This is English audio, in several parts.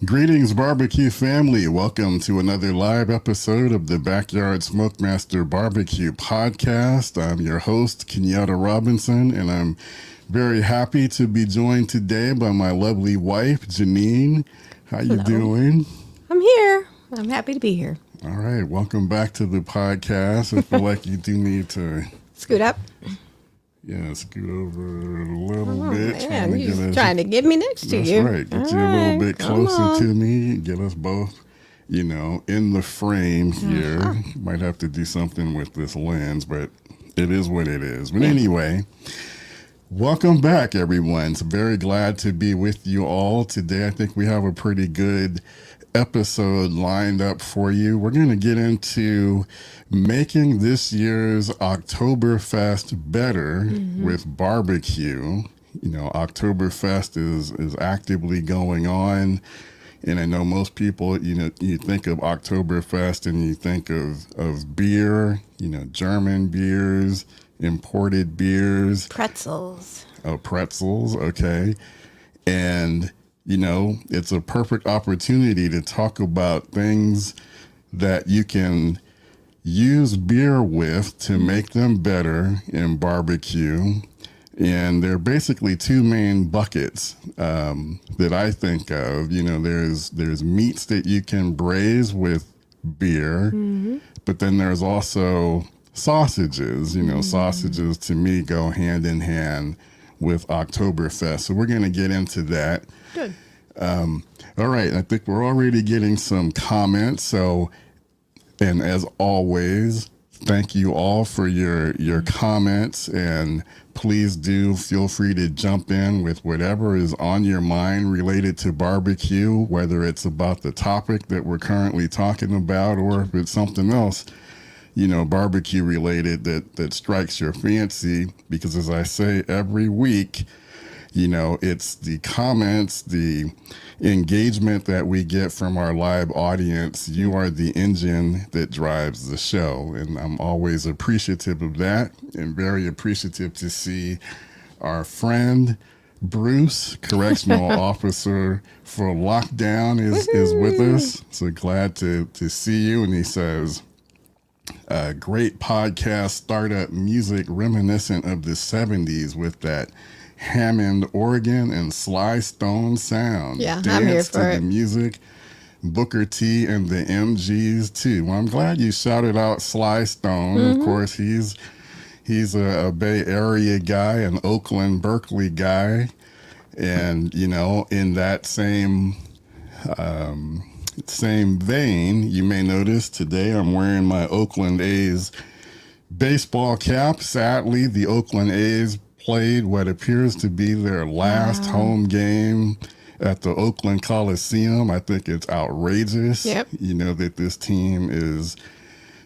Greetings, barbecue family. Welcome to another live episode of the Backyard SmokeMaster Barbecue Podcast. I'm your host, Kenyatta Robinson, and I'm very happy to be joined today by my lovely wife, Janine. How you doing? I'm here. I'm happy to be here. All right. Welcome back to the podcast. I feel like you do need to... Scoot up. Yeah, scoot over a little bit. Man, you're trying to get me next to you. That's right. Get you a little bit closer to me. Get us both, in the frame here. Might have to do something with this lens, but it is what it is. But anyway, welcome back, everyone. So very glad to be with you all today. I think we have a pretty good episode lined up for you. We're going to get into making this year's Oktoberfest better with barbecue. Oktoberfest is actively going on, and I know most people, you think of Oktoberfest and you think of beer, German beers, imported beers. Pretzels. Oh, pretzels, okay. And it's a perfect opportunity to talk about things that you can use beer with to make them better in barbecue. And there are basically two main buckets that I think of. There's meats that you can braise with beer, but then there's also sausages. Sausages to me go hand in hand with Oktoberfest. So we're going to get into that. Good. All right. I think we're already getting some comments. And as always, thank you all for your comments, and please do feel free to jump in with whatever is on your mind related to barbecue, whether it's about the topic that we're currently talking about or if it's something else, barbecue related that strikes your fancy. Because as I say every week, it's the comments, the engagement that we get from our live audience. You are the engine that drives the show. And I'm always appreciative of that, and very appreciative to see our friend Bruce, correctional officer for lockdown, is with us. So glad to see you. And he says, great podcast, startup music reminiscent of the 70s with that Hammond organ and Sly Stone sound. Yeah, Dance I'm here for to it. The music, Booker T and the MGs too. Well, I'm glad you shouted out Sly Stone. Of course, he's a Bay Area guy, an Oakland, Berkeley guy, and in that same vein, you may notice today I'm wearing my Oakland A's baseball cap. Sadly, the Oakland A's played what appears to be their last home game at the Oakland Coliseum. I think it's outrageous, that this team is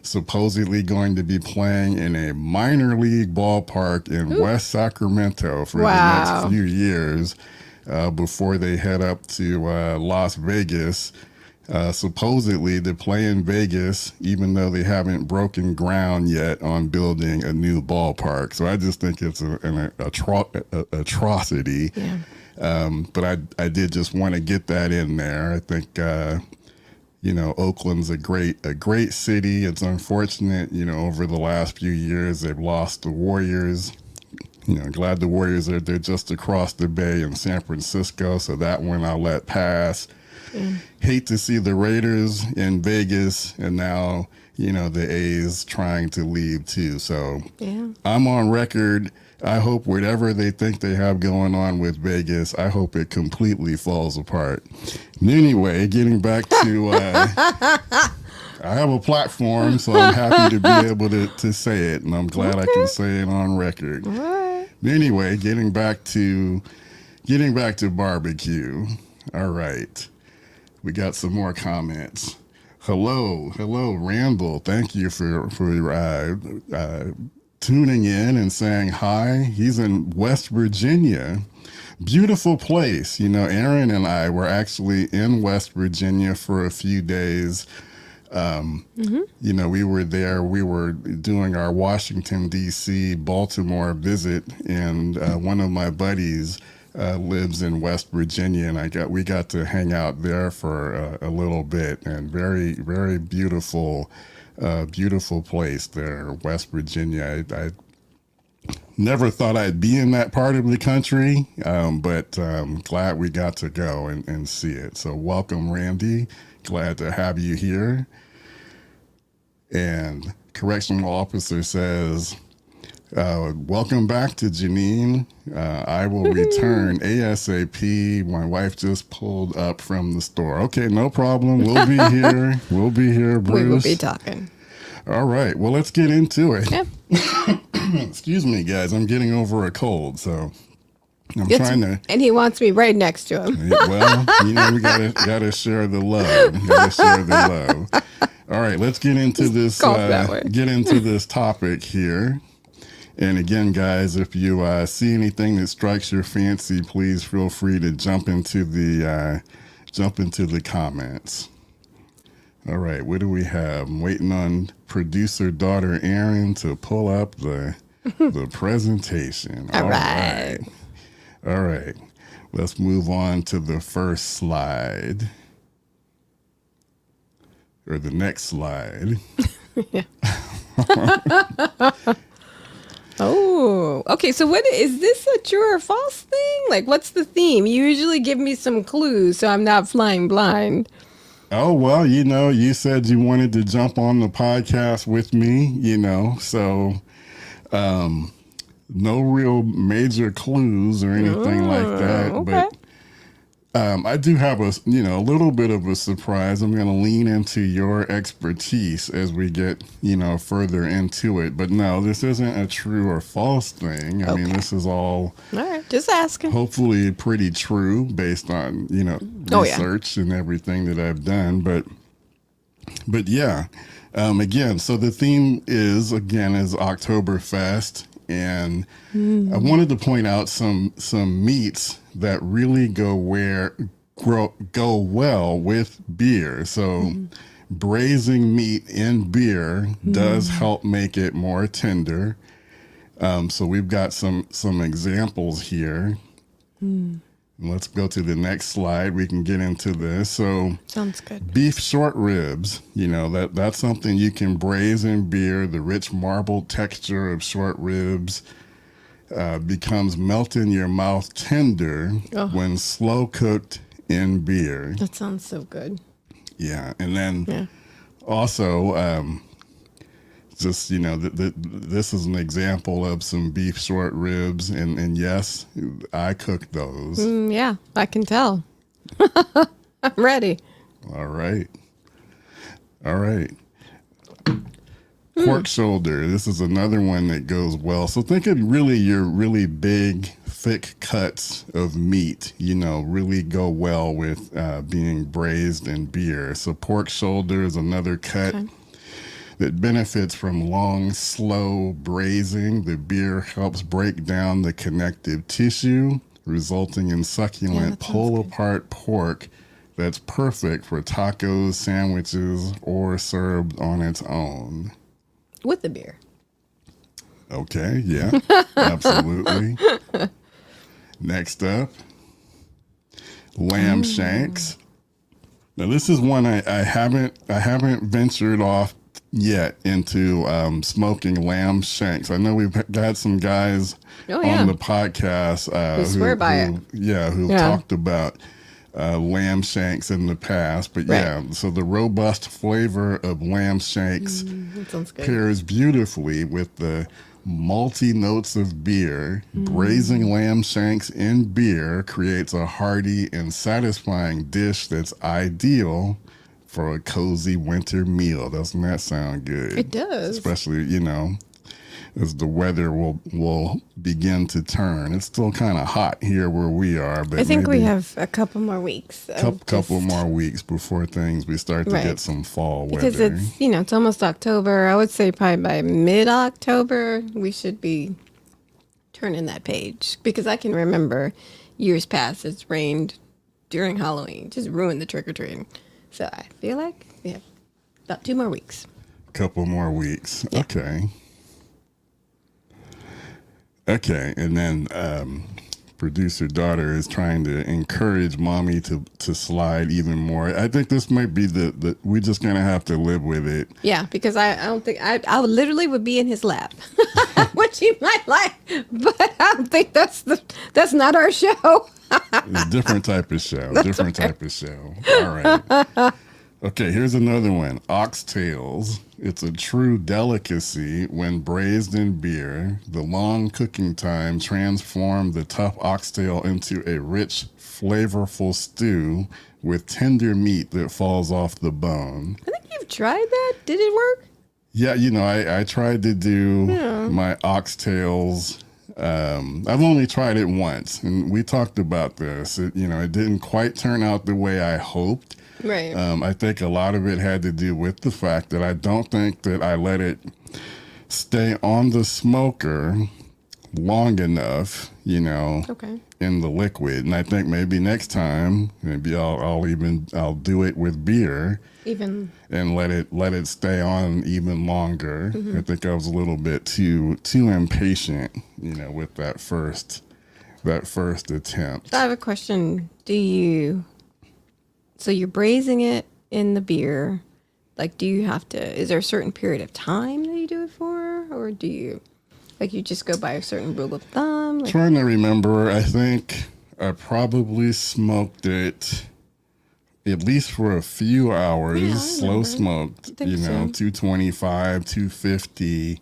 supposedly going to be playing in a minor league ballpark in West Sacramento for the next few years before they head up to Las Vegas. Supposedly to play in Vegas, even though they haven't broken ground yet on building a new ballpark. So I just think it's an atrocity. Yeah. But I did just want to get that in there. I think, Oakland's a great city. It's unfortunate, over the last few years, they've lost the Warriors. Glad the Warriors they're just across the bay in San Francisco. So that one I'll let pass. Hate to see the Raiders in Vegas, and now, the A's trying to leave too. So I'm on record. I hope whatever they think they have going on with Vegas, I hope it completely falls apart. Anyway, getting back to, I have a platform, so I'm happy to be able to say it, and I'm glad I can say it on record. Right. Anyway, getting back to barbecue. All right. We got some more comments. Hello, Randall. Thank you for tuning in and saying hi. He's in West Virginia. Beautiful place. Aaron and I were actually in West Virginia for a few days. We were there. We were doing our Washington, D.C., Baltimore visit, and one of my buddies lives in West Virginia, and we got to hang out there for a little bit, and very, very beautiful, beautiful place there, West Virginia. I never thought I'd be in that part of the country, but glad we got to go and see it. So welcome, Randy. Glad to have you here. And correctional officer says, welcome back to Janine. I will return ASAP. My wife just pulled up from the store. Okay, no problem. We'll be here. We'll be here, Bruce. We will be talking. All right. Well, let's get into it. Yep. Excuse me, guys. I'm getting over a cold, so I'm trying to. And he wants me right next to him. Well, we gotta share the love. Gotta share the love. All right, let's get into this. Get into this topic here. And again, guys, if you see anything that strikes your fancy, please feel free to jump into the comments. All right, what do we have? I'm waiting on producer daughter Erin to pull up the presentation. All right. All right. Let's move on to the first slide. Or the next slide. Yeah. Oh, okay. So what is this, a true or false thing? Like, what's the theme? You usually give me some clues so I'm not flying blind. Oh, well, you said you wanted to jump on the podcast with me, so no real major clues or anything like that. Okay. But I do have a little bit of a surprise. I'm going to lean into your expertise as we get, further into it. But no, this isn't a true or false thing. I mean, this is all right, just asking. Hopefully pretty true based on, research and everything that I've done. But yeah, again, so the theme is Oktoberfest. And I wanted to point out some meats that really go well with beer. So braising meat in beer does help make it more tender. So we've got some examples here. Let's go to the next slide. We can get into this. So sounds good. Beef short ribs, that's something you can braise in beer. The rich marbled texture of short ribs becomes melt in your mouth tender when slow cooked in beer. That sounds so good. Yeah. And then also, this is an example of some beef short ribs. And yes, I cook those. Yeah, I can tell. I'm ready. All right. Pork shoulder. This is another one that goes well. So think of your really big, thick cuts of meat, really go well with being braised in beer. So pork shoulder is another cut that benefits from long, slow braising. The beer helps break down the connective tissue, resulting in succulent, pull-apart pork that's perfect for tacos, sandwiches, or served on its own. With the beer. Okay, yeah, absolutely. Next up, lamb shanks. Now this is one I haven't ventured off yet into smoking lamb shanks. I know we've got some guys on the podcast who talked about lamb shanks in the past, but so the robust flavor of lamb shanks pairs beautifully with the malty notes of beer. Braising lamb shanks in beer creates a hearty and satisfying dish that's ideal for a cozy winter meal. Doesn't that sound good? It does. Especially, as the weather will begin to turn. It's still kind of hot here where we are, but I think we have a couple more weeks. Couple more weeks before we start to get some fall weather. Because it's, it's almost October. I would say probably by mid-October, we should be turning that page. Because I can remember years past, it's rained during Halloween. Just ruined the trick-or-treating. So I feel like we have about 2 more weeks. Couple more weeks. Yeah. Okay, and then producer daughter is trying to encourage mommy to slide even more. I think this might be the we're just gonna have to live with it. Yeah, because I don't think I literally would be in his lap, which he might like, but I don't think that's not our show. It's a different type of show. Different type of show. All right. Okay, here's another one. Oxtails. It's a true delicacy when braised in beer. The long cooking time transformed the tough oxtail into a rich, flavorful stew with tender meat that falls off the bone. I think you've tried that. Did it work? Yeah, I tried to do my oxtails. I've only tried it once, and we talked about this. It didn't quite turn out the way I hoped. Right. I think a lot of it had to do with the fact that I don't think that I let it stay on the smoker long enough, Okay. in the liquid. And I think maybe next time, maybe I'll do it with beer Even. and let it stay on even longer. I think I was a little bit too impatient, with that first attempt. I have a question. So you're braising it in the beer. Like, is there a certain period of time that you do it for? Or do you just go by a certain rule of thumb? Like, Trying to remember, I think I probably smoked it at least for a few hours, Yeah, I slow remember. smoked, I think so. 225, 250.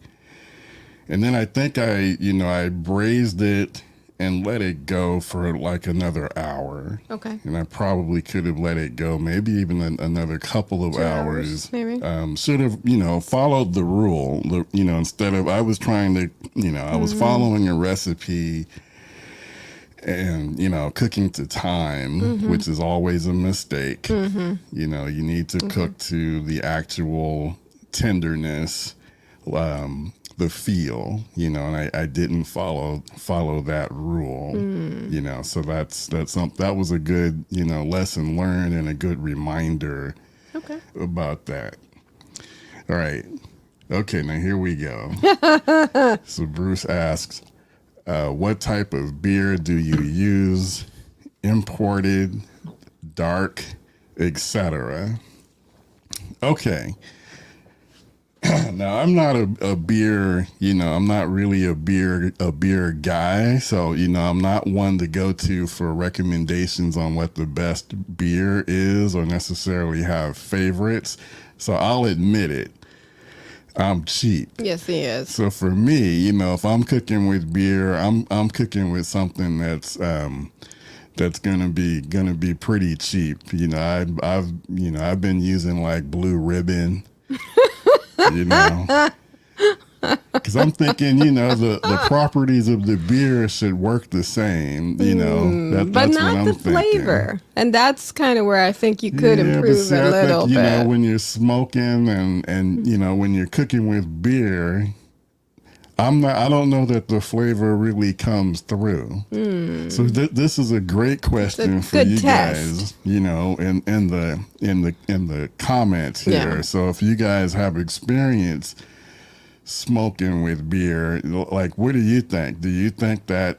And then I think I braised it and let it go for like another hour. okay. And I probably could have let it go maybe even another couple of 2 hours, maybe. Should have, followed the rule, instead of, I was trying to, I was following a recipe and, cooking to time, which is always a mistake. You need to cook to the actual tenderness, the feel, and I didn't follow that rule, so that was a good, lesson learned and a good reminder Okay. about that. All right. Okay, now here we go. So Bruce asks, what type of beer do you use? Imported, dark, etc. Okay. Now I'm not a beer, I'm not really a beer guy. So, I'm not one to go to for recommendations on what the best beer is or necessarily have favorites. So I'll admit it. I'm cheap. Yes, he is. So for me, if I'm cooking with beer, I'm cooking with something that's gonna be pretty cheap. I've been using like Blue Ribbon. Because I'm thinking, the properties of the beer should work the same, but that's not what I'm the thinking. flavor. And that's kind of where I think you could improve see, a little think, bit. when you're smoking and when you're cooking with beer, I don't know that the flavor really comes through. So this is a great question for you test. guys, in the comments here. Yeah. So if you guys have experience smoking with beer, like, what do you think? Do you think that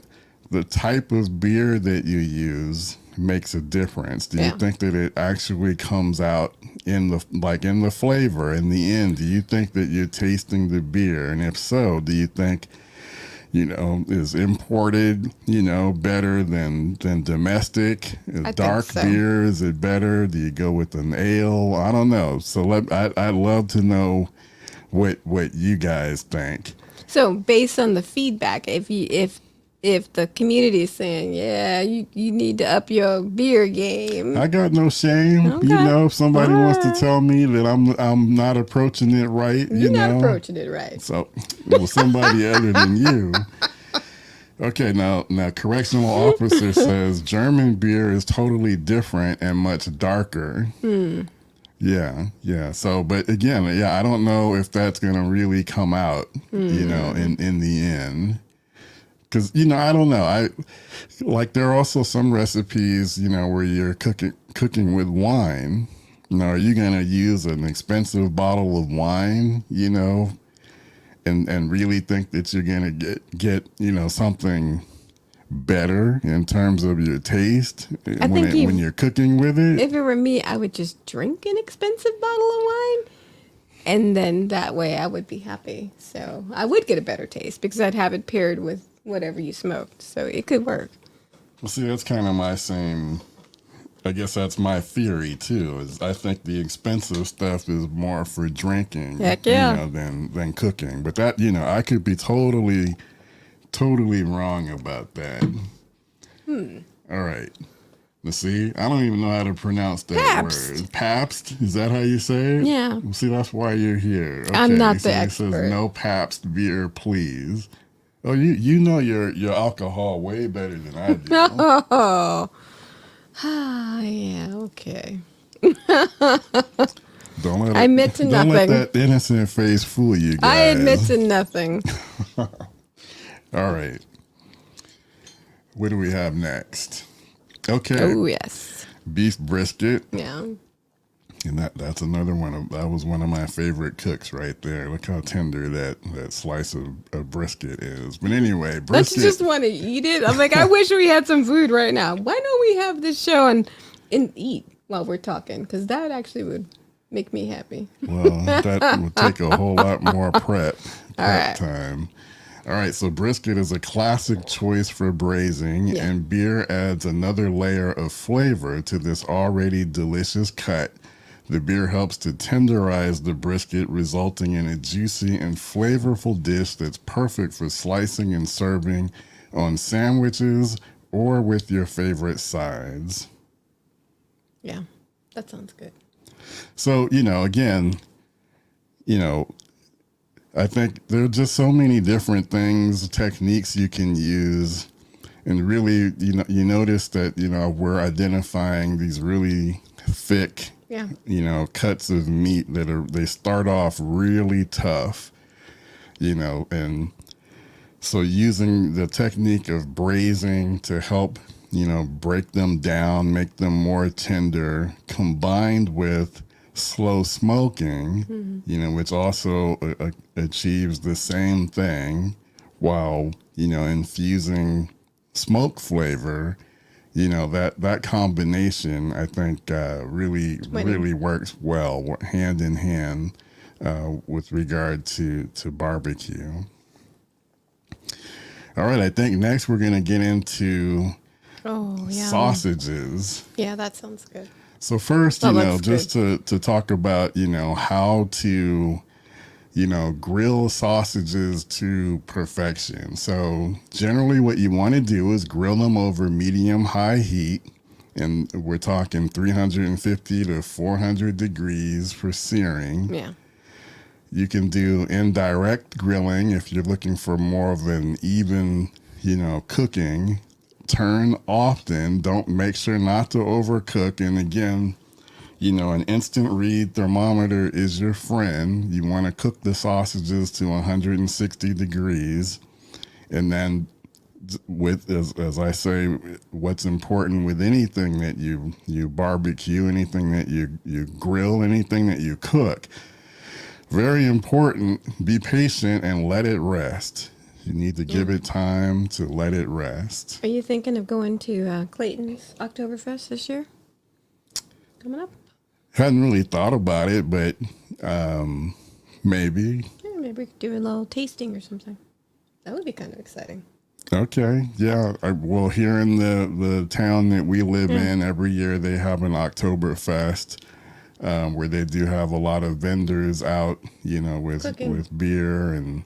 the type of beer that you use makes a difference? Do you think that it actually comes out in the flavor in the end? Do you think that you're tasting the beer? And if so, do you think, is imported, better than domestic? I Dark think so. beer, is it better? Do you go with an ale? I don't know. So I'd love to know what you guys think. So based on the feedback, if the community is saying, yeah, you need to up your beer game. I got no shame. Okay. If somebody All wants to right. tell me that I'm not approaching it right, You're not approaching it right. So, somebody other than you. Okay, now correctional officer says German beer is totally different and much darker. Yeah. So, but again, I don't know if that's gonna really come out, in the end. Because, I don't know. There are also some recipes, where you're cooking with wine. Are you going to use an expensive bottle of wine, and really think that you're going to get something better in terms of your taste I think when you're cooking with it? If it were me, I would just drink an expensive bottle of wine, and then that way I would be happy. So I would get a better taste because I'd have it paired with whatever you smoked. So it could work. Well, see, that's kind of my same. I guess that's my theory too. Is I think the expensive stuff is more for drinking, Heck yeah. than cooking. But that I could be totally wrong about that. All right. Let's see. I don't even know how to pronounce that Pabst. word. Pabst? Is that how you say it? Yeah. Well, see, that's why you're here. Okay, I'm not so the it expert. says no Pabst beer, please. Oh, you know your alcohol way better than I do. Oh. Yeah, okay. I admit to don't let nothing. that innocent face fool you guys. I admit to nothing. All right. What do we have next? Okay. Oh, yes. Beef brisket. Yeah. And that's another one. That was one of my favorite cooks right there. Look how tender that slice of brisket is. But anyway, Don't brisket. you just want to eat it? I'm like, I wish we had some food right now. Why don't we have this show and eat while we're talking? Because that actually would make me happy. Well, that would take a whole lot more prep right. time. All right, so brisket is a classic choice for braising, and beer adds another layer of flavor to this already delicious cut. The beer helps to tenderize the brisket, resulting in a juicy and flavorful dish that's perfect for slicing and serving on sandwiches or with your favorite sides. Yeah, that sounds good. So, again, I think there are just so many different things, techniques you can use. And really, you notice that, we're identifying these really thick, cuts of meat they start off really tough, and so using the technique of braising to help, break them down, make them more tender, combined with slow smoking, which also achieves the same thing while, infusing smoke flavor, that combination, I think, really works well hand in hand with regard to barbecue. All right, I think next we're going to get into sausages. Yeah, that sounds good. So first, just to talk about, how to, grill sausages to perfection. So generally what you want to do is grill them over medium-high heat. And we're talking 350 to 400 degrees for searing. Yeah. You can do indirect grilling if you're looking for more of an even, cooking. Turn often. Don't make sure not to overcook. And again, an instant read thermometer is your friend. You want to cook the sausages to 160 degrees. And then as I say, what's important with anything that you barbecue, anything that you grill, anything that you cook, very important, be patient and let it rest. You need to give it time to let it rest. Are you thinking of going to Clayton's Oktoberfest this year? Coming up? Hadn't really thought about it, but maybe. Yeah, maybe we could do a little tasting or something. That would be kind of exciting. Okay, yeah. Well, here in the town that we live in, every year they have an Oktoberfest where they do have a lot of vendors out, with beer and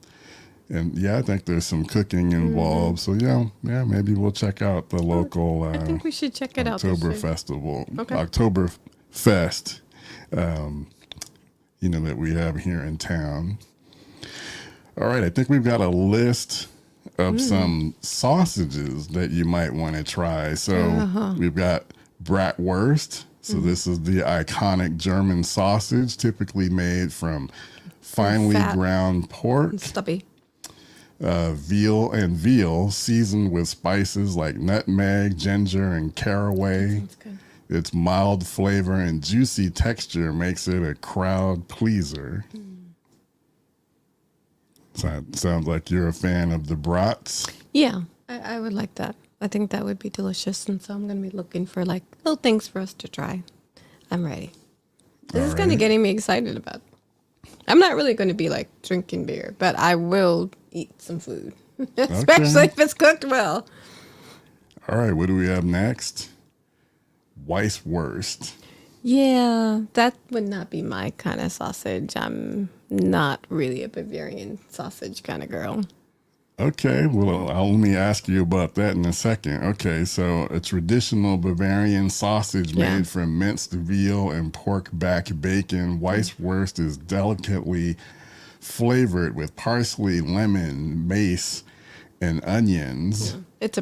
I think there's some cooking involved. So yeah, maybe we'll check out the local. I think we should check it out. October Festival, Okay. Oktoberfest, that we have here in town. All right, I think we've got a list of some sausages that you might want to try. So we've got Bratwurst. So this is the iconic German sausage, typically made from finely ground pork. And stubby. Veal seasoned with spices like nutmeg, ginger, and caraway. That's good. Its mild flavor and juicy texture makes it a crowd pleaser. So it sounds like you're a fan of the brats. Yeah, I would like that. I think that would be delicious. And so I'm going to be looking for like little things for us to try. I'm ready. This is kind of getting me excited about it. I'm not really going to be like drinking beer, but I will eat some food, especially if it's cooked well. All right, what do we have next? Weisswurst. Yeah, that would not be my kind of sausage. I'm not really a Bavarian sausage kind of girl. Okay, well, let me ask you about that in a second. Okay, so a traditional Bavarian sausage made from minced veal and pork back bacon. Weisswurst is delicately flavored with parsley, lemon, mace, and onions. Yeah. It's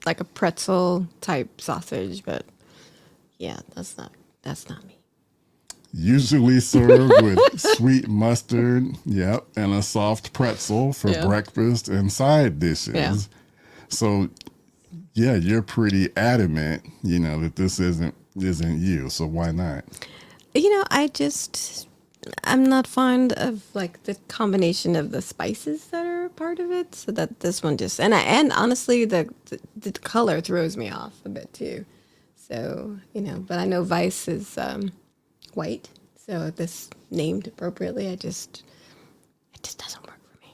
like a pretzel type sausage, but yeah, that's not me. Usually served with sweet mustard, and a soft pretzel for breakfast and side dishes. Yeah. So, yeah, you're pretty adamant, that this isn't you. So why not? I'm not fond of like the combination of the spices that are part of it. So that this one just and honestly the color throws me off a bit too. So but I know Weiss is white, so this named appropriately. It just doesn't work for me.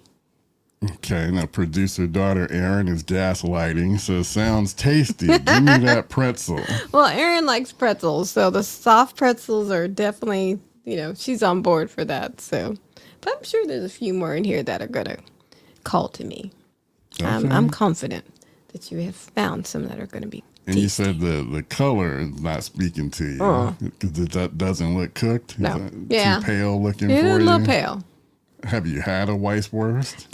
Okay, now producer daughter Erin is gaslighting, so it sounds tasty. Give me that pretzel. Well, Erin likes pretzels, so the soft pretzels are definitely, she's on board for that. So, but I'm sure there's a few more in here that are gonna call to me. Okay. I'm confident that you have found some that are gonna be. And you said the color is not speaking to you because that doesn't look cooked. No, Too pale looking for you. It's a little pale. Have you had a Weisswurst?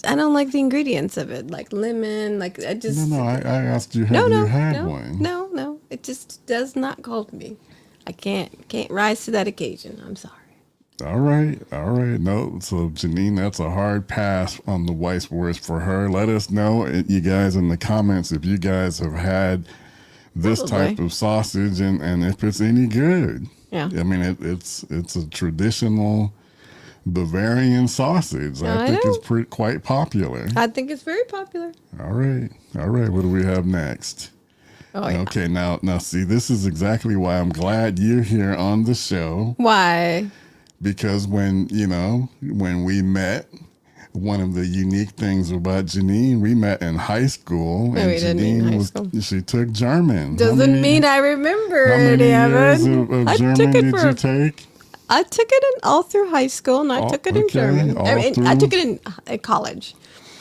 I don't like the ingredients of it, like lemon, like I just. No, I asked you, have you had one? No, it just does not call to me. I can't rise to that occasion. I'm sorry. All right. No, so Janine, that's a hard pass on the Weisswurst for her. Let us know, you guys, in the comments if you guys have had this type of sausage and if it's any good. Yeah. I mean, it's a traditional Bavarian sausage. I think it's quite popular. I think it's very popular. All right. What do we have next? Oh, yeah. Okay, now see, this is exactly why I'm glad you're here on the show. Why? Because when we met, one of the unique things about Janine, we met in high school, and Janine she took German. Doesn't mean I remember how it, many years Evan. of German did you take? I took it all through high school, and I took it in German. I took it in college.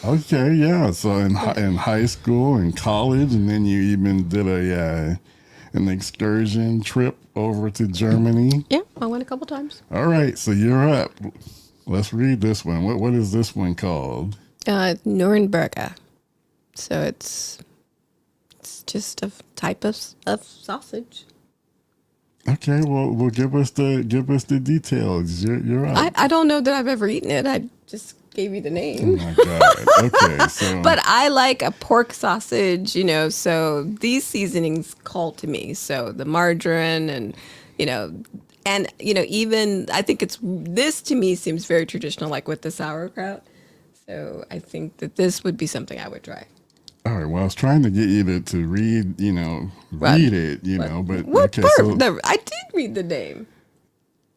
Okay, yeah. So in high school and college, and then you even did an excursion trip over to Germany. Yeah, I went a couple times. All right, so you're up. Let's read this one. What is this one called? Nürnberger. So it's just a type of sausage. Okay, well, give us the details. You're up. I don't know that I've ever eaten it. I just gave you the name. Oh my God. Okay, so. But I like a pork sausage, so these seasonings call to me. So the margarine and even I think this to me seems very traditional, like with the sauerkraut. So I think that this would be something I would try. All right. Well, I was trying to get you to read, read it, but what okay. Part? So I did read the name.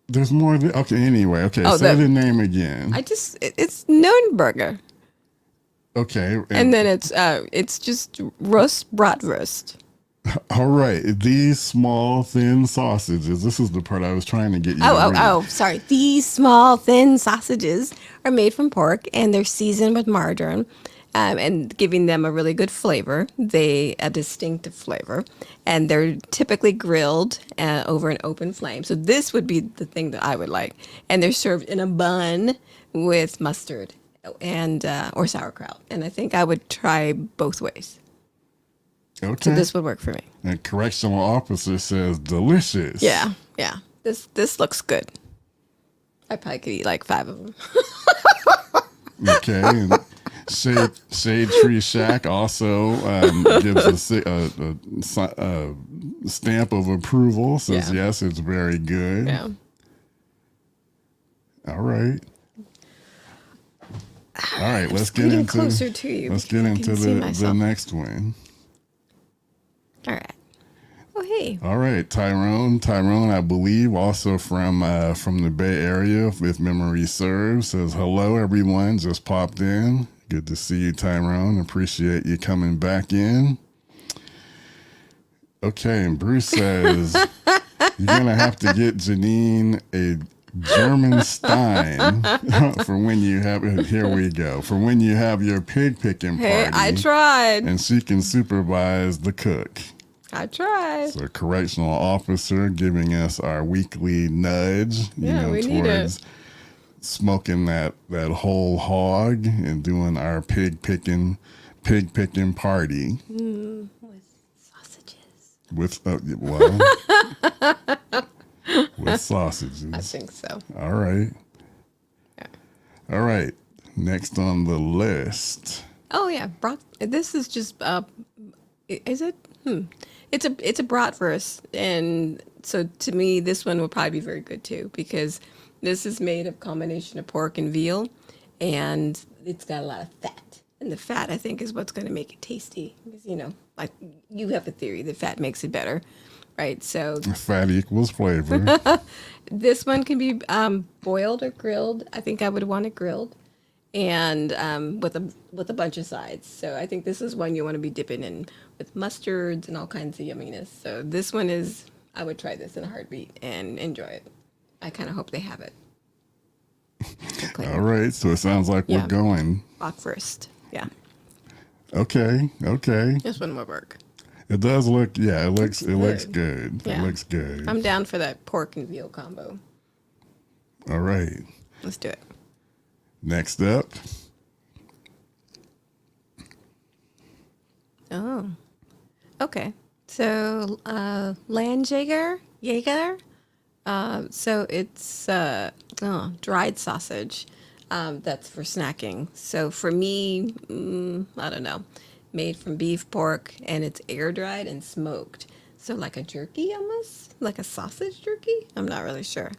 There's more. Okay. Anyway. Okay. Say the name again. It's Nürnberger. Okay. And then it's just Rostbratwurst. All right. These small, thin sausages. This is the part I was trying to get you to read. Sorry. These small, thin sausages are made from pork, and they're seasoned with margarine, and giving them a really good flavor. A distinctive flavor, and they're typically grilled over an open flame. So this would be the thing that I would like, and they're served in a bun with mustard and or sauerkraut. And I think I would try both ways. Okay. So this would work for me. And correctional officer says delicious. Yeah. This looks good. I probably could eat like 5 of them. Okay. And Shade Tree Shack also gives a stamp of approval. Says yes, it's very good. Yeah. All right. Let's get into closer to you. Let's get into the next one. All right. Oh, hey. All right, Tyrone, I believe, also from the Bay Area, if memory serves, says hello, everyone. Just popped in. Good to see you, Tyrone. Appreciate you coming back in. Okay, and Bruce says you're gonna have to get Janine a German Stein for when you have. Here we go. For when you have your pig picking party. Hey, I tried. And she can supervise the cook. I tried. So, correctional officer giving us our weekly nudge, towards smoking that whole hog and doing our pig picking party With sausages. with with sausages. I think so. All right. Yeah. All right. Next on the list. Oh yeah, this is just. Is it? It's a bratwurst, and so to me, this one will probably be very good too because this is made of combination of pork and veal, and it's got a lot of fat. And the fat, I think, is what's going to make it tasty. Because, like you have a theory that fat makes it better, right? So Fat equals flavor. this one can be boiled or grilled. I think I would want it grilled, and with a bunch of sides. So I think this is one you want to be dipping in with mustards and all kinds of yumminess. So this one is, I would try this in a heartbeat and enjoy it. I kind of hope they have it. All right, so it sounds like we're going. Bratwurst, yeah. Okay. This one will work. It does look, it looks good. Yeah. It looks good. I'm down for that pork and veal combo. All right. Let's do it. Next up. Oh, okay. So Landjäger, so it's dried sausage. That's for snacking. So for me, I don't know, made from beef, pork, and it's air dried and smoked. So like a jerky almost, like a sausage jerky. I'm not really sure,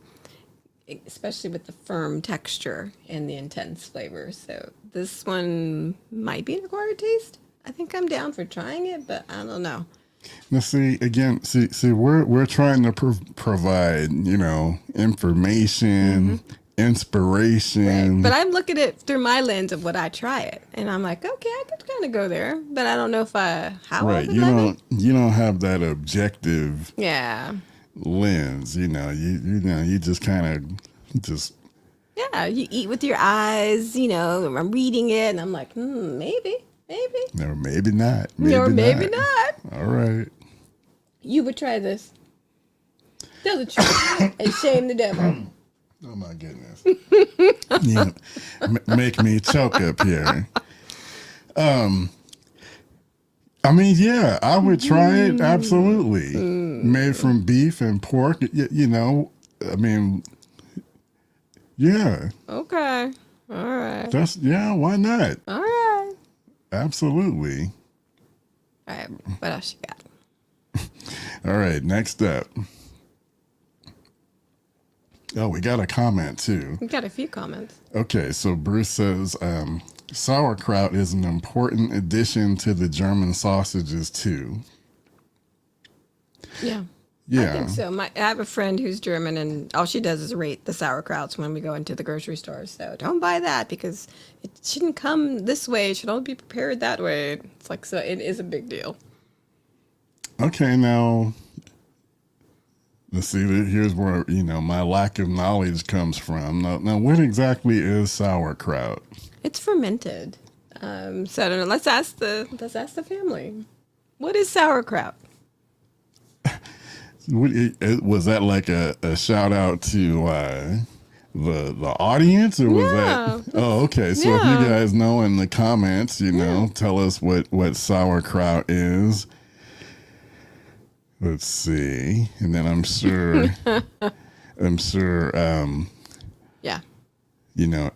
especially with the firm texture and the intense flavor. So this one might be an acquired taste. I think I'm down for trying it, but I don't know. Now, see, we're trying to provide, information, inspiration. Right. But I'm looking at it through my lens of what I try it, and I'm like, okay, I could kind of go there, but I don't know if how. Right, you don't have that objective. Lens. You just kind of just. Yeah, you eat with your eyes. I'm reading it, and I'm like, maybe. No, maybe not. Maybe not. All right. You would try this. Tell the truth and shame the devil. Oh my goodness. Make me choke up here. I would try it. Absolutely. Made from beef and pork. Yeah. Okay. All right. Why not? All right. Absolutely. All right. What else you got? All right. Next up. Oh, we got a comment too. We got a few comments. Okay. So Bruce says, sauerkraut is an important addition to the German sausages too. Yeah. Yeah. I think so. I have a friend who's German, and all she does is rate the sauerkrauts when we go into the grocery store. So don't buy that because it shouldn't come this way. It should only be prepared that way. It's like, so it is a big deal. Okay, now let's see. Here's where my lack of knowledge comes from. Now, what exactly is sauerkraut? It's fermented. So I don't know. Let's ask the family. What is sauerkraut? Was that like a shout out to the audience, or was that? Oh, okay. So if you guys know in the comments, tell us what sauerkraut is. Let's see, and then I'm sure. Yeah.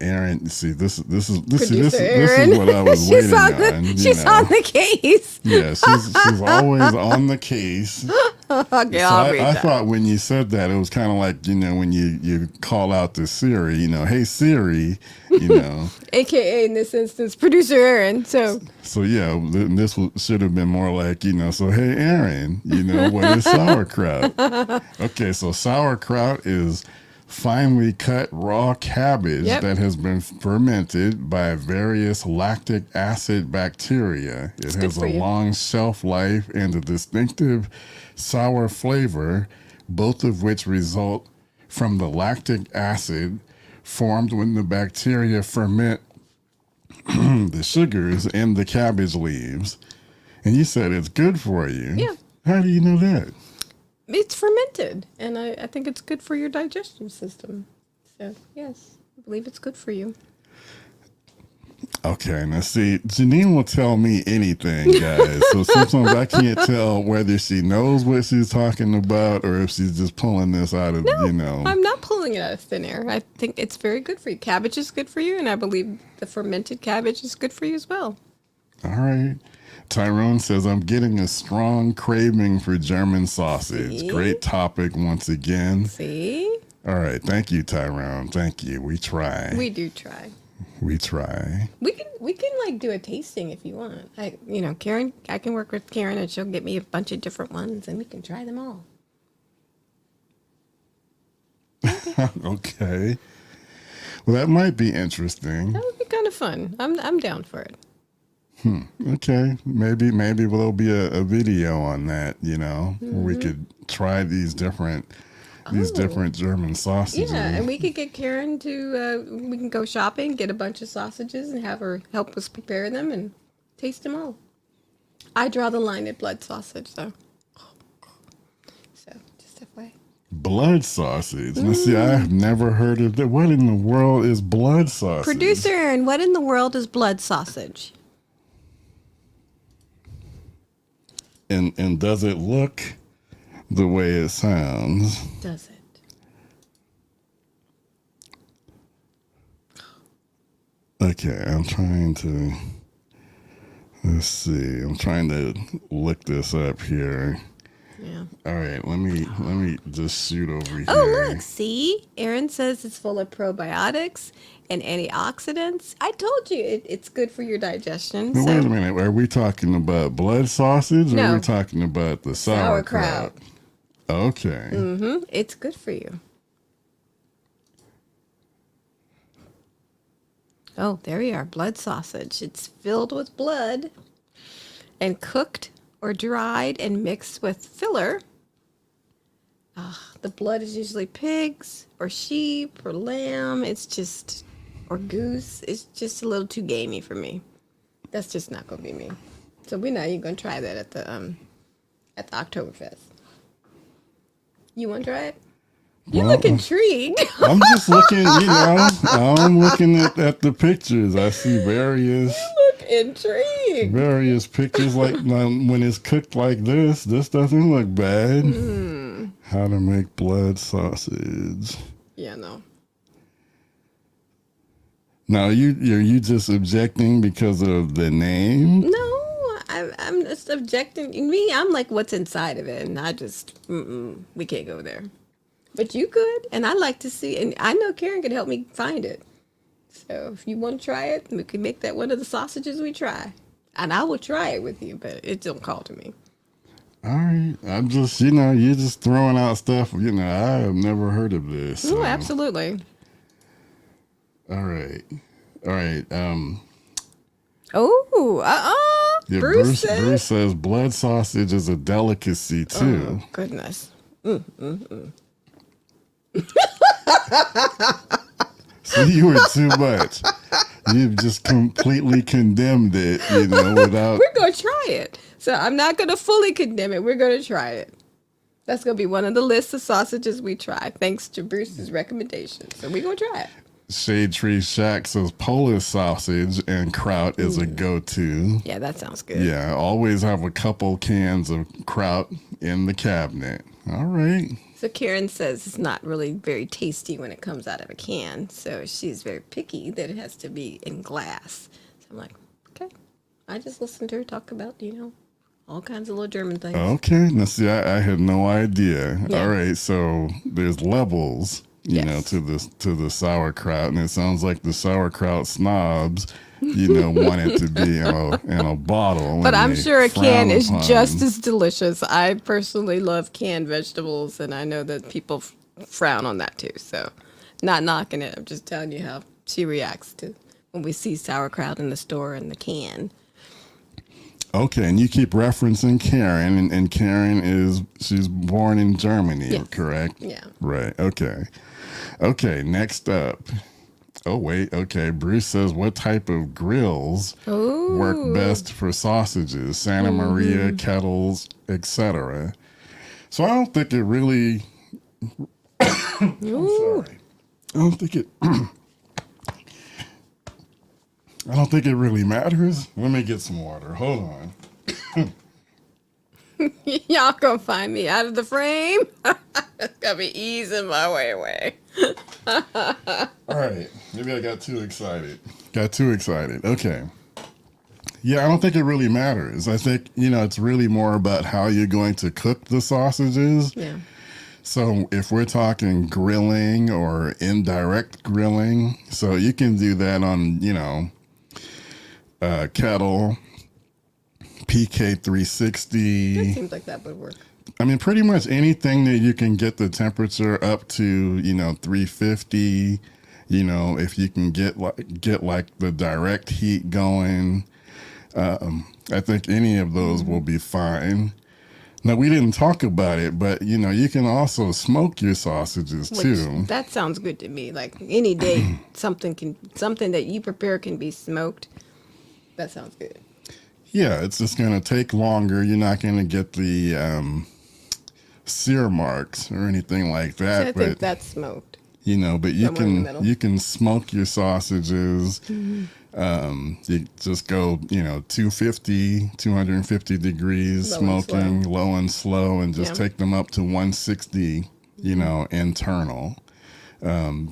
Aaron. See, this is Aaron. what I was waiting on. She's on the case. Yeah, she's always on the case. Okay, So I'll read I that. thought when you said that, it was kind of like, when you call out to Siri, hey, Siri, you know. AKA in this instance, producer Aaron. So So, yeah, this should have been more like, so, hey, Aaron, what is sauerkraut? Okay, so sauerkraut is finely cut raw cabbage Yep. that has been fermented by various lactic acid bacteria. It good has for a you. long shelf life and a distinctive sour flavor, both of which result from the lactic acid formed when the bacteria ferment the sugars in the cabbage leaves. And you said it's good for you. Yeah. How do you know that? It's fermented, and I think it's good for your digestion system. So, yes, I believe it's good for you. Okay, now see, Janine will tell me anything, guys. So sometimes I can't tell whether she knows what she's talking about or if she's just pulling this out of, I'm not pulling it out of thin air. I think it's very good for you. Cabbage is good for you, and I believe the fermented cabbage is good for you as well. All right. Tyrone says, I'm getting a strong craving for German sausage. See? Great topic once again. See? All right. Thank you, Tyrone. Thank you. We try. We do try. We try. We can like do a tasting if you want. Karen, I can work with Karen and she'll get me a bunch of different ones and we can try them all. Okay. Well, that might be interesting. That would be kind of fun. I'm down for it. Okay. Maybe there'll be a video on that, where we could try these different German sausages. Yeah, and we could get Karen to, we can go shopping, get a bunch of sausages and have her help us prepare them and taste them all. I draw the line at blood sausage, though. So, just FYI. Blood sausage. Now, see, I've never heard of that. What in the world is blood sausage? Producer Aaron, what in the world is blood sausage? And does it look the way it sounds? Does it? Okay, I'm trying to. Let's see. I'm trying to look this up here. Yeah. All right, let me just shoot over here. Oh, look, see? Aaron says it's full of probiotics and antioxidants. I told you it's good for your digestion. Now, So. wait a minute. Are we talking about blood sausage or No. are we talking about the sauerkraut? Okay. Mm-hmm. It's good for you. Oh, there we are. Blood sausage. It's filled with blood and cooked or dried and mixed with filler. The blood is usually pigs or sheep or lamb. Or goose. It's just a little too gamey for me. That's just not going to be me. So we're not even going to try that at the Oktoberfest. You want to try it? You look intrigued. I'm just looking, I'm looking at the pictures. I see various Intrigued. pictures. Like when it's cooked like this doesn't look bad. How to make blood sausage. Yeah, no. Now, are you just objecting because of the name? No, I'm just objecting. Me, I'm like, what's inside of it? And I just, we can't go there. But you could, and I'd like to see, and I know Karen could help me find it. So if you want to try it, we can make that one of the sausages we try. And I will try it with you, but it don't call to me. All right. I'm just, you're just throwing out stuff. I have never heard of this. Oh, absolutely. All right. Yeah, Bruce Bruce says blood sausage is a delicacy too. Oh, goodness. See, you were too much. You've just completely condemned it, without. We're going to try it. So I'm not going to fully condemn it. We're going to try it. That's going to be one of the lists of sausages we try, thanks to Bruce's recommendation. So we're going to try it. Shade Tree Shack says Polish sausage and kraut is a go-to. Yeah, that sounds good. Yeah, always have a couple cans of kraut in the cabinet. All right. So Karen says it's not really very tasty when it comes out of a can. So she's very picky that it has to be in glass. So I'm like, okay. I just listened to her talk about, all kinds of little German things. Okay, now see, I had no idea. Yeah. All right, so there's levels, you know, Yes. to the sauerkraut, and it sounds like the sauerkraut snobs, you know, want it to be in a bottle. But and I'm they sure a can frown is upon- just as delicious. I personally love canned vegetables, and I know that people frown on that too. So, not knocking it. I'm just telling you how she reacts to when we see sauerkraut in the store in the can. Okay, and you keep referencing Karen, and Karen she's born in Germany, Yes. correct? Yeah. Right. Okay. Okay. Next up. Oh wait. Okay. Bruce says, what type of grills work best for sausages? Santa Maria, kettles, etc. So I don't think it really. I'm sorry. I don't think it. I don't think it really matters. Let me get some water. Hold on. Y'all gonna find me out of the frame? It's gonna be easing my way away. All right. Maybe I got too excited. Okay. Yeah, I don't think it really matters. I think, you know, it's really more about how you're going to cook the sausages. Yeah. So if we're talking grilling or indirect grilling, so you can do that on, you know, kettle, It PK360. seems like that would work. I mean, pretty much anything that you can get the temperature up to, you know, 350. You know, if you can get like the direct heat going, I think any of those will be fine. Now, we didn't talk about it, but you know, you can also smoke your sausages too. That sounds good to me. Like any day, something that you prepare can be smoked. That sounds good. Yeah, it's just going to take longer. You're not going to get the sear marks or anything like So that. I But think that's smoked. you know, but you Somewhere in the middle. can smoke your sausages. You just go, you know, 250 degrees Low and smoking, low and slow, and just Yeah. take them up to 160, you know, internal.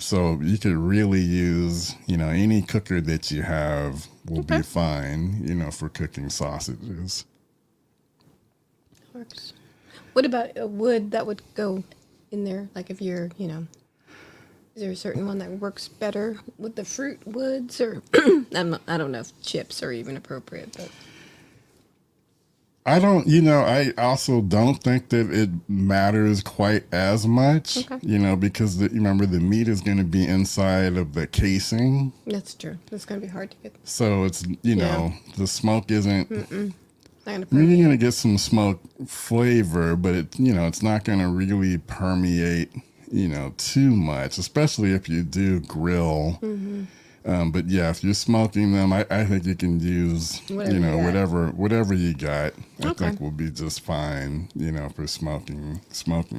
So you could really use, you know, any cooker that you have will be fine, you know, for cooking sausages. Works. What about a wood that would go in there? Like if you're, you know, is there a certain one that works better with the fruit woods, or I don't know if chips are even appropriate, but I don't, you know, I also don't think that it matters quite as much, Okay. you know, because remember the meat is going to be inside of the casing. that's true. It's gonna be hard to get. So it's, you know, the smoke isn't, Not gonna I mean, permeate. you're going to get some smoke flavor, but it, you know, it's not going to really permeate, you know, too much, especially if you do grill. But yeah, if you're smoking them, I think you can use, Whatever you know, you got. whatever you got. I Okay. think will be just fine, you know, for smoking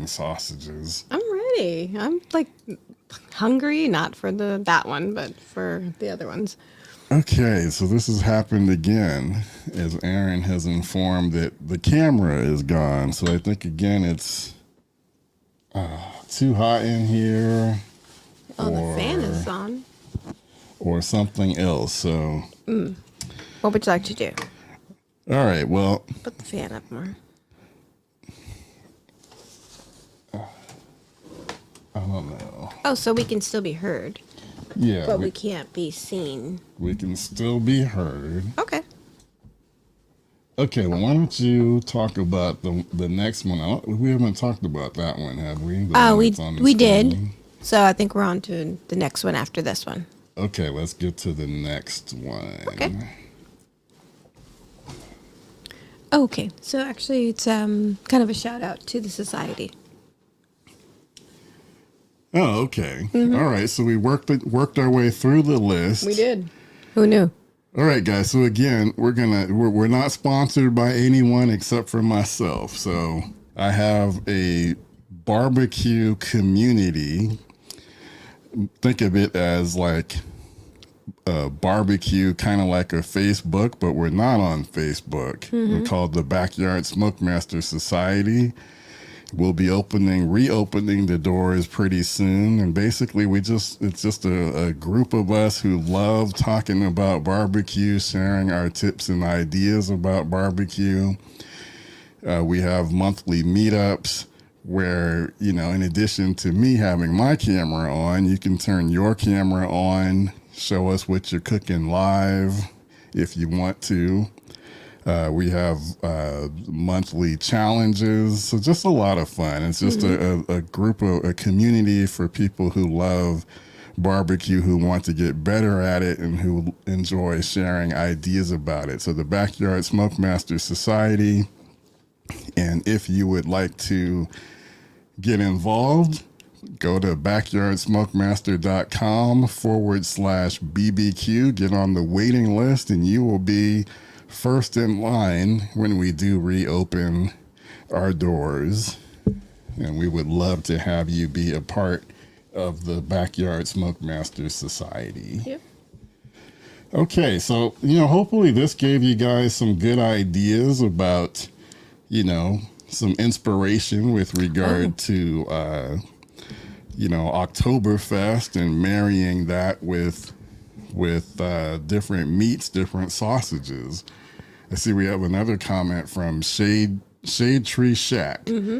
sausages. I'm ready. I'm like hungry, not for that one, but for the other ones. Okay, so this has happened again, as Aaron has informed that the camera is gone. So I think again it's too hot in here, Oh, the fan is on. or something else. So What would you like to do? all right, well, Put the fan up more. I don't know. Oh, so we can still be heard, Yeah, but we can't be seen. we can still be heard. Okay. Okay, well, why don't you talk about the next one? We haven't talked about that one, have we? The one We that's on the we did. screen. So I think we're on to the next one after this one. Okay, let's get to the next one. Okay. Okay. So actually, it's kind of a shout out to the society. Oh, okay. All right. So we worked our way through the list. We did. Who knew? All right, guys. So again, we're not sponsored by anyone except for myself. So I have a barbecue community. Think of it as like a barbecue, kind of like a Facebook, but we're not on Facebook. We're called the Backyard SmokeMaster Society. We'll be reopening the doors pretty soon. And basically it's just a group of us who love talking about barbecue, sharing our tips and ideas about barbecue. We have monthly meetups where, in addition to me having my camera on, you can turn your camera on, show us what you're cooking live if you want to. We have monthly challenges, so just a lot of fun. It's just a community for people who love barbecue, who want to get better at it, and who enjoy sharing ideas about it. So the Backyard SmokeMaster Society, and if you would like to get involved, go to backyardsmokemaster.com/BBQ, get on the waiting list, and you will be first in line when we do reopen our doors. And we would love to have you be a part of the Backyard SmokeMaster Society. Yep. Okay, so, hopefully this gave you guys some good ideas about, some inspiration with regard to, Oktoberfest and marrying that with different meats, different sausages. I see we have another comment from Shade Tree Shack. Mm-hmm.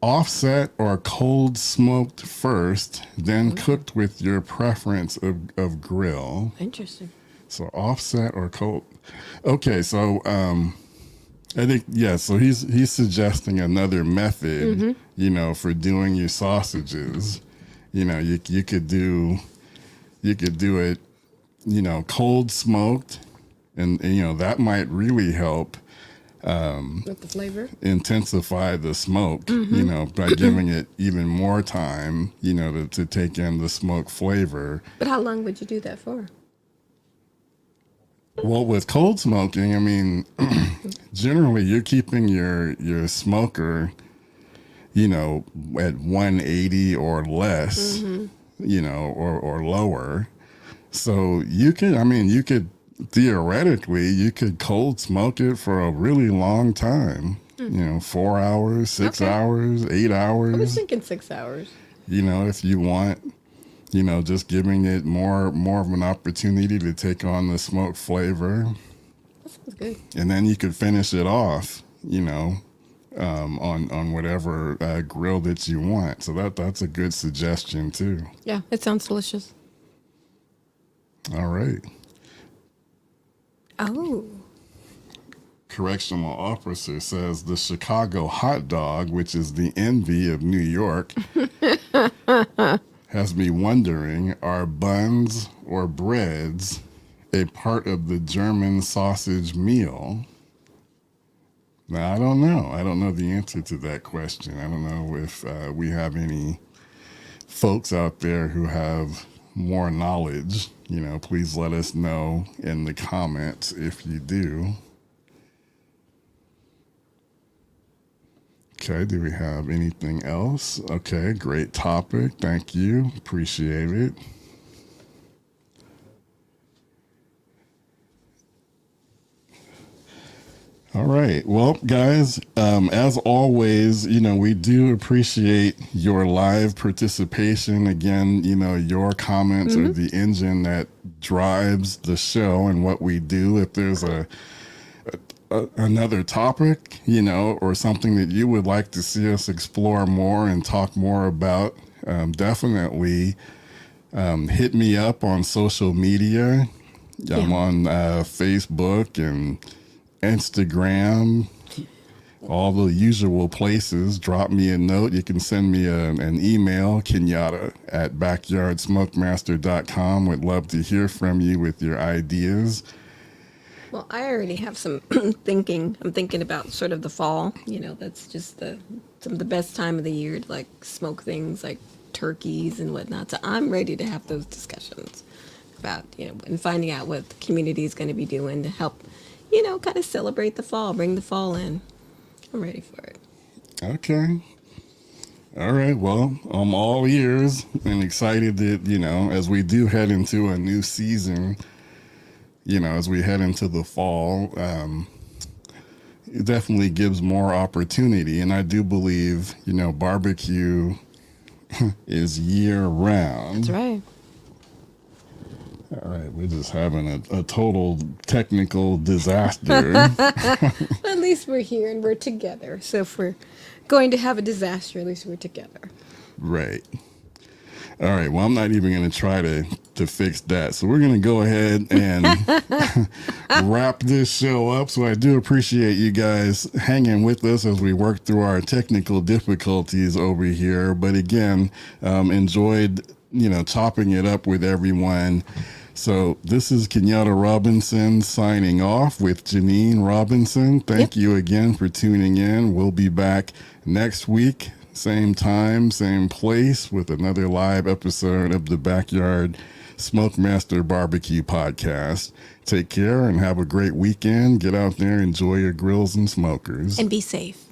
Offset or cold smoked first, then cooked with your preference of grill. Interesting. So offset or cold. Okay, so I think so he's suggesting another method, for doing your sausages. You could do it, cold smoked, and that might really help With the flavor? intensify the smoke, by giving it even more time, to take in the smoke flavor. But how long would you do that for? Well, with cold smoking, I mean, generally you're keeping your smoker, at 180 or less, or lower. So you could theoretically, you could cold smoke it for a really long time. 4 hours, 6 hours, 8 hours. I was thinking 6 hours. If you want, just giving it more of an opportunity to take on the smoke flavor. That sounds good. And then you could finish it off, on whatever grill that you want. So that's a good suggestion too. Yeah, it sounds delicious. All right. Oh. Correctional officer says the Chicago hot dog, which is the envy of New York, has me wondering, are buns or breads a part of the German sausage meal? Now, I don't know. I don't know the answer to that question. I don't know if we have any folks out there who have more knowledge. Please let us know in the comments if you do. Okay, do we have anything else? Okay, great topic. Thank you. Appreciate it. All right. Well, guys, as always, we do appreciate your live participation. Again, your comments are the engine that drives the show and what we do. If there's another topic, or something that you would like to see us explore more and talk more about, definitely hit me up on social media. Yeah. I'm on Facebook and Instagram, all the usual places. Drop me a note. You can send me an email, kenyatta@backyardsmokemaster.com. Would love to hear from you with your ideas. Well, I already have some thinking. I'm thinking about sort of the fall. That's just some of the best time of the year to like smoke things like turkeys and whatnot. So I'm ready to have those discussions about, and finding out what the community is going to be doing to help, kind of celebrate the fall, bring the fall in. I'm ready for it. Okay. All right. Well, I'm all ears and excited that, as we do head into a new season, as we head into the fall, it definitely gives more opportunity. And I do believe, barbecue is year round. That's right. All right, we're just having a total technical disaster. At least we're here and we're together. So if we're going to have a disaster, at least we're together. Right. All right. Well, I'm not even going to try to fix that. So we're going to go ahead and wrap this show up. So I do appreciate you guys hanging with us as we work through our technical difficulties over here. But again, enjoyed, chopping it up with everyone. So this is Kenyatta Robinson signing off with Janine Robinson. Thank you again for tuning in. We'll be back next week. Same time, same place with another live episode of the Backyard SmokeMaster Barbecue Podcast. Take care and have a great weekend. Get out there, enjoy your grills and smokers. And be safe.